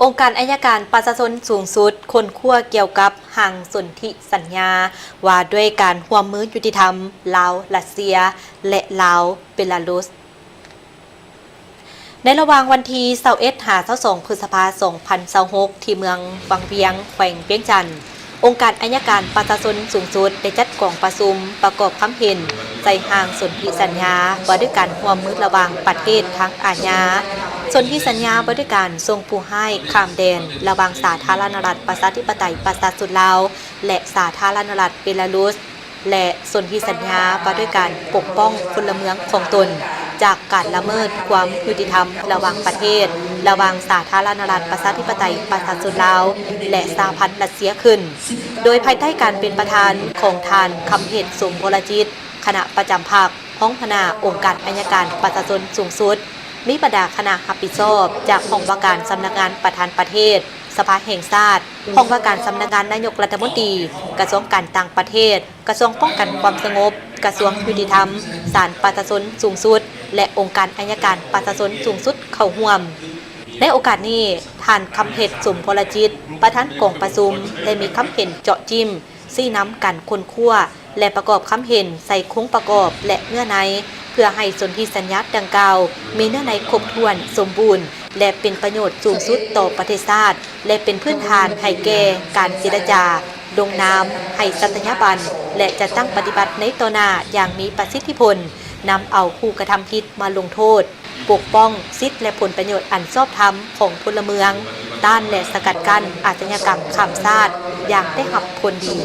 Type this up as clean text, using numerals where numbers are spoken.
องค์การอัยการประชาชนสูงสุดคนขั้วเกี่ยวกับห่างสนธิสัญญาว่าด้วยการร่วมมือยุติธรรมลาวรัสเซียและลาวเบลารุสในระหว่างวันที่21 22 พฤษภาคม 2026 ที่เมืองวังเวียงแขวงเวียงจันทน์องค์การอัยการประชาชนสูงสุดได้จัดกองประชุมประกอบคำเห็นใจห่างสนธิสัญญาว่าด้วยการร่วมมือระหว่างประเทศทางอาญาสนธิสัญญาว่าด้วยการส่งผู้ให้ข้ามแดนระหว่างสาธารณรัฐประชาธิปไตยประชาชนลาวและสาธารณรัฐเบลารุสและสนธิสัญญาว่าด้วยการปกป้องพลเมืองของตนจากการละเมิดความยุติธรรมระหว่างประเทศระหว่างสาธารณรัฐประชาธิปไตยประชาชนลาวและสหพันธ์รัสเซียขึ้นโดยภายใต้การเป็นประธานของทานคำเพชรสมพลจิตคณะประจำภาคห้องคณะองค์การอัยการประชาชนสูงสุดมีบรรดาคณะรับผิดชอบจากห้องว่าการสำนักงานประธานประเทศสภาแห่งชาติห้องว่าการสำนักงานนายกรัฐมนตรีกระทรวงการต่างประเทศกระทรวงป้องกันความสงบกระทรวงยุติธรรมศาลประชาชนสูงสุดและองค์การอัยการประชาชนสูงสุดเข้าร่วมในโอกาสนี้ท่านคำเพชรสมพลจิตประธานกองประชุมได้มีคำเห็นเจาะจิ้มซี่น้ำกันคนคั่วและประกอบคำเห็นใส่โครงประกอบและเนื้อในเพื่อให้สนธิสัญญาดังกล่าวมีเนื้อในครบถ้วนสมบูรณ์และเป็นประโยชน์สูงสุดต่อประเทศชาติและเป็นพื้นฐานให้แก่การเจรจาลงนามให้สัตยาบันและจะตั้งปฏิบัติในต่อหน้าอย่างมีประสิทธิผลนำเอาผู้กระทำผิดมาลงโทษปกป้องสิทธิและผลประโยชน์อันชอบธรรมของพลเมืองต้านและสกัดกั้นอาชญากรรมข้ามชาติอย่างได้รับผลดี